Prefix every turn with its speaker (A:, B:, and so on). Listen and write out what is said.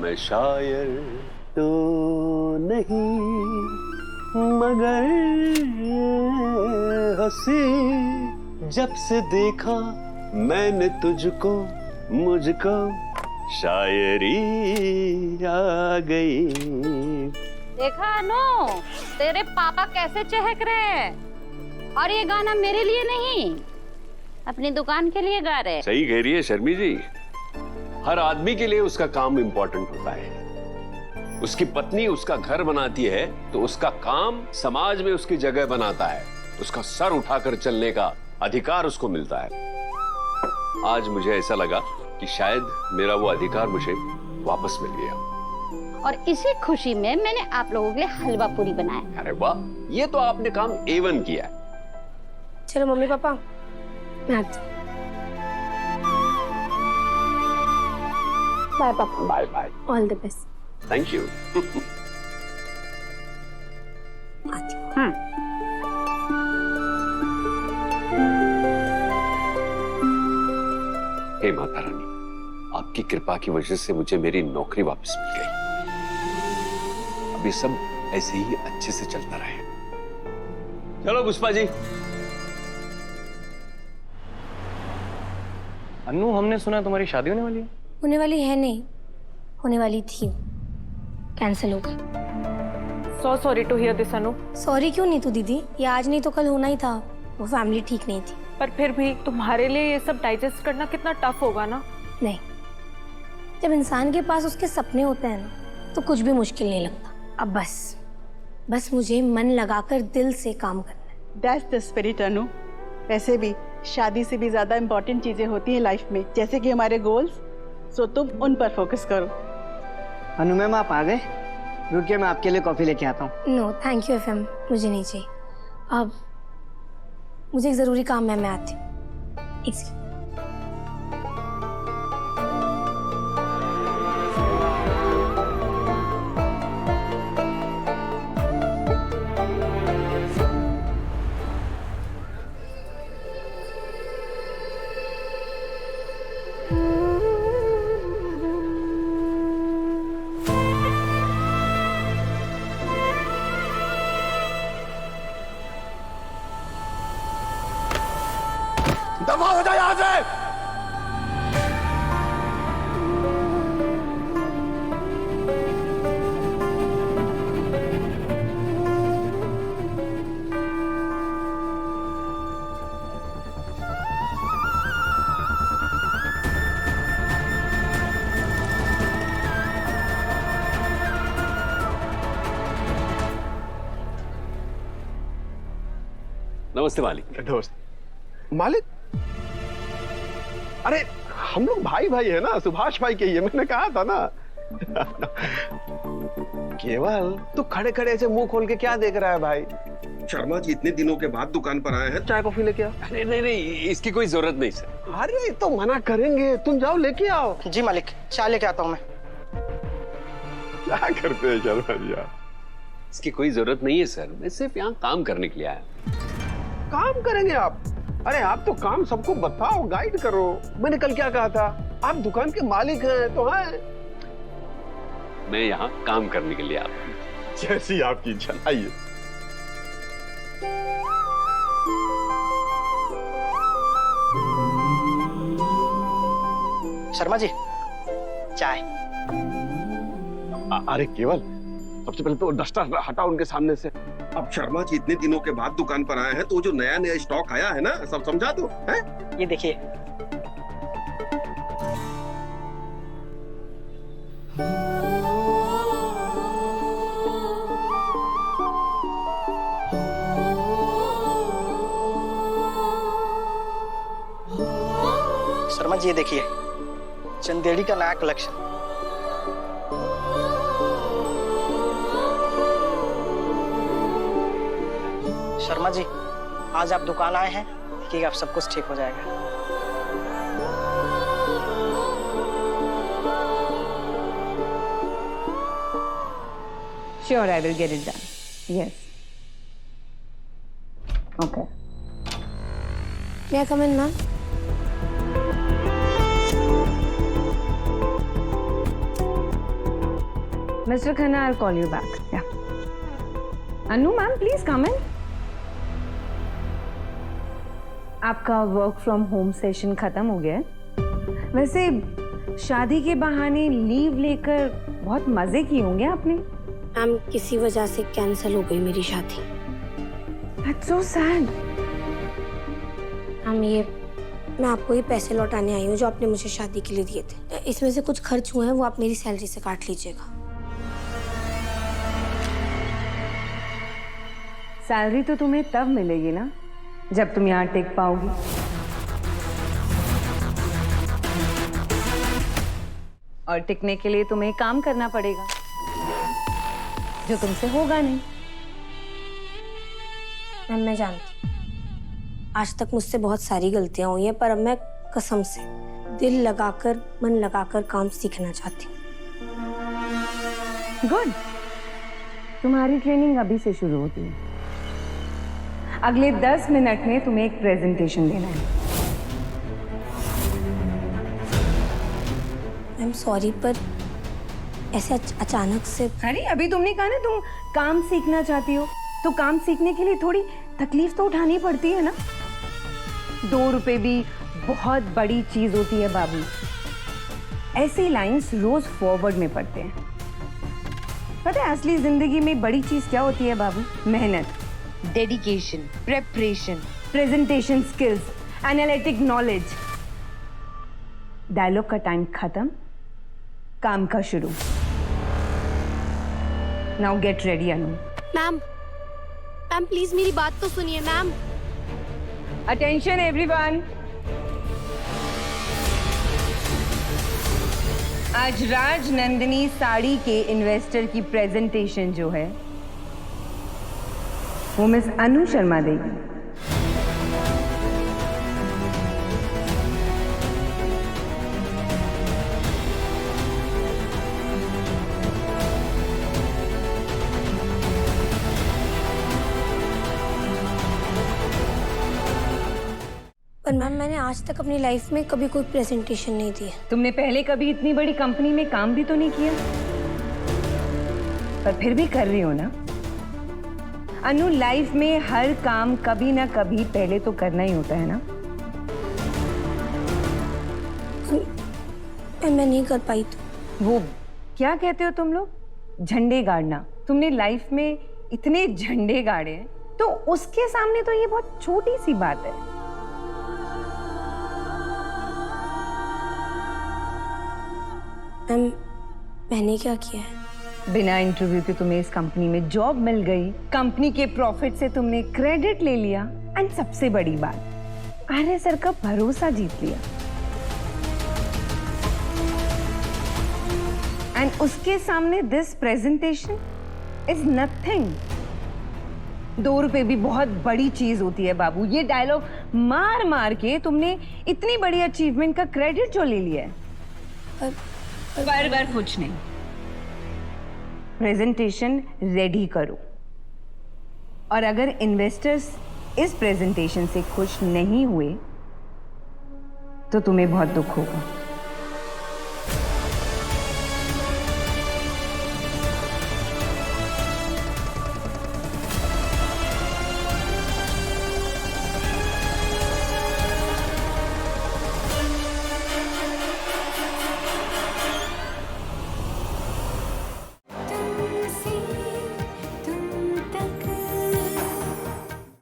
A: मैं शायर तो नहीं मगर हंसी जब से देखा मैंने तुझको मुझको शायरी आ गई।
B: देखा अनु, तेरे पापा कैसे चहक रहे हैं। और ये गाना मेरे लिए नहीं, अपनी दुकान के लिए गा रहे।
A: सही कह रही है शर्मी जी। हर आदमी के लिए उसका काम इंपॉर्टेंट होता है। उसकी पत्नी उसका घर बनाती है तो उसका काम समाज में उसकी जगह बनाता है। उसका सर उठाकर चलने का अधिकार उसको मिलता है। आज मुझे ऐसा लगा कि शायद मेरा वो अधिकार मुझे वापस मिल गया।
B: और इसी खुशी में मैंने आप लोगों के लिए हलवा पूरी बनाया।
A: अरे वाह, ये तो आपने काम A1 किया है।
C: चलो मम्मी पापा, मैं आती हूँ। बाय पापा।
A: Bye bye.
C: All the best.
A: Thank you.
C: आती हूँ।
A: हे माता रानी, आपकी कृपा की वजह से मुझे मेरी नौकरी वापस मिल गई। अब ये सब ऐसे ही अच्छे से चलता रहे। चलो पुष्पा जी।
D: अन्नू, हमने सुना तुम्हारी शादी होने वाली है।
C: होने वाली है नहीं, होने वाली थी, कैंसिल हो गई।
E: So sorry to hear this, Anu.
C: Sorry क्यों नहीं तू दीदी, ये आज नहीं तो कल होना ही था। वो फैमिली ठीक नहीं थी।
E: पर फिर भी तुम्हारे लिए ये सब डाइजेस्ट करना कितना टफ होगा ना।
C: नहीं, जब इंसान के पास उसके सपने होते हैं ना तो कुछ भी मुश्किल नहीं लगता। अब बस मुझे मन लगाकर दिल से काम करना है।
F: That's the spirit, अनु। वैसे भी शादी से भी ज्यादा इम्पोर्टेंट चीजें होती हैं लाइफ में, जैसे कि हमारे गोल्स। सो तुम उन पर फोकस करो।
G: अनु मैम, आप आ गए? रुकिए, मैं आपके लिए कॉफी लेके आता हूँ।
C: नो थैंक यू FM, मुझे नहीं चाहिए। अब मुझे एक ज़रूरी काम है, मैं आती हूँ। एक सेकंड।
A: दफा हो जाए यहाँ से। नमस्ते मालिक।
H: दोस्त मालिक, अरे हम लोग भाई भाई है ना, सुभाष भाई के ही है, मैंने कहा था ना। केवल तू खड़े खड़े ऐसे मुंह खोल के क्या देख रहा है भाई? शर्मा जी इतने दिनों के बाद दुकान पर आए हैं, चाय कॉफी लेके आओ।
A: अरे नहीं, इसकी कोई जरूरत नहीं सर।
H: अरे तो मना करेंगे, तुम जाओ लेके आओ।
G: जी मालिक, चाय लेके आता हूँ मैं।
H: क्या करते हैं शर्मा जी आप?
A: इसकी कोई जरूरत नहीं है सर, मैं सिर्फ यहाँ काम करने के लिए आया।
H: काम करेंगे आप? अरे आप तो काम सबको बताओ, गाइड करो। मैंने कल क्या कहा था, आप दुकान के मालिक हैं तो हैं।
A: मैं यहाँ काम करने के लिए आया हूँ।
H: जैसी आपकी इच्छा। आइए।
G: शर्मा जी, चाय।
H: अरे केवल, सबसे पहले तो डस्टर हटाओ उनके सामने से। अब शर्मा जी इतने दिनों के बाद दुकान पर आए हैं तो जो नया स्टॉक आया है ना, सब समझा दो। हैं?
G: ये देखिए। शर्मा जी ये देखिए, चंदेड़ी का नया कलेक्शन। शर्मा जी, आज आप दुकान आए हैं, देखिएगा आप सब कुछ ठीक हो जाएगा।
I: Sure, I will get it done. Yes. Okay.
C: May I come in, ma'am?
I: Mr. Khanna, I'll call you back. Yeah. Anu ma'am, please come in. आपका वर्क फ्रॉम होम सेशन खत्म हो गया है। वैसे शादी के बहाने लीव लेकर बहुत मजे किए होंगे आपने।
C: मैम किसी वजह से कैंसिल हो गई मेरी शादी।
I: That's so sad.
C: मैम ये मैं आपको ये पैसे लौटाने आई हूँ जो आपने मुझे शादी के लिए दिए थे। इसमें से कुछ खर्च हुए हैं वो आप मेरी सैलरी से काट लीजिएगा।
I: सैलरी तो तुम्हें तब मिलेगी ना जब तुम यहाँ टिक पाओगी। और टिकने के लिए तुम्हें काम करना पड़ेगा जो तुमसे होगा नहीं।
C: मैम मैं जानती आज तक मुझसे बहुत सारी गलतियां हुई हैं पर अब मैं कसम से दिल लगाकर मन लगाकर काम सीखना चाहती हूँ।
I: गुड। तुम्हारी ट्रेनिंग अभी से शुरू होती है। अगले 10 मिनट में तुम्हें एक प्रेजेंटेशन देना है।
C: मैम सॉरी पर ऐसे अचानक से।
I: अरे अभी तुमने कहा ना तुम काम सीखना चाहती हो, तो काम सीखने के लिए थोड़ी तकलीफ तो उठानी पड़ती है ना। 2 रुपए भी बहुत बड़ी चीज होती है बाबू। ऐसी लाइंस रोज फॉरवर्ड में पढ़ते हैं। पता है असली जिंदगी में बड़ी चीज क्या होती है बाबू? मेहनत, dedication, preparation, presentation skills, analytic knowledge. Dialogue का टाइम खत्म, काम का शुरू। Now get ready Anu.
C: Ma'am please मेरी बात तो सुनिए मैम।
I: Attention everyone. आज राजनंदिनी साड़ी के इन्वेस्टर की प्रेजेंटेशन जो है वो मिस अनु शर्मा देगी।
C: पर मैम मैंने आज तक अपनी लाइफ में कभी कोई प्रेजेंटेशन नहीं दी है।
I: तुमने पहले कभी इतनी बड़ी कंपनी में काम भी तो नहीं किया, पर फिर भी कर रही हो ना। अनु लाइफ में हर काम कभी ना कभी पहले तो करना ही होता है ना।
C: मैं नहीं कर पाई तो।
I: वो क्या कहते हो तुम लोग, झंडे गाड़ना। तुमने लाइफ में इतने झंडे गाड़े हैं तो उसके सामने तो ये बहुत छोटी सी बात है।
C: मैम मैंने क्या किया है?
I: बिना इंटरव्यू के तुम्हें इस कंपनी में जॉब मिल गई, कंपनी के प्रॉफिट से तुमने क्रेडिट ले लिया, एंड सबसे बड़ी बात आर्य सर का भरोसा जीत लिया। एंड उसके सामने दिस प्रेजेंटेशन इज नथिंग। 2 रुपए भी बहुत बड़ी चीज होती है बाबू। ये डायलॉग मार मार के तुमने इतनी बड़ी अचीवमेंट का क्रेडिट जो ले लिया है। पर कुछ नहीं, प्रेजेंटेशन रेडी करो। और अगर इन्वेस्टर्स इस प्रेजेंटेशन से खुश नहीं हुए तो तुम्हें बहुत दुख होगा।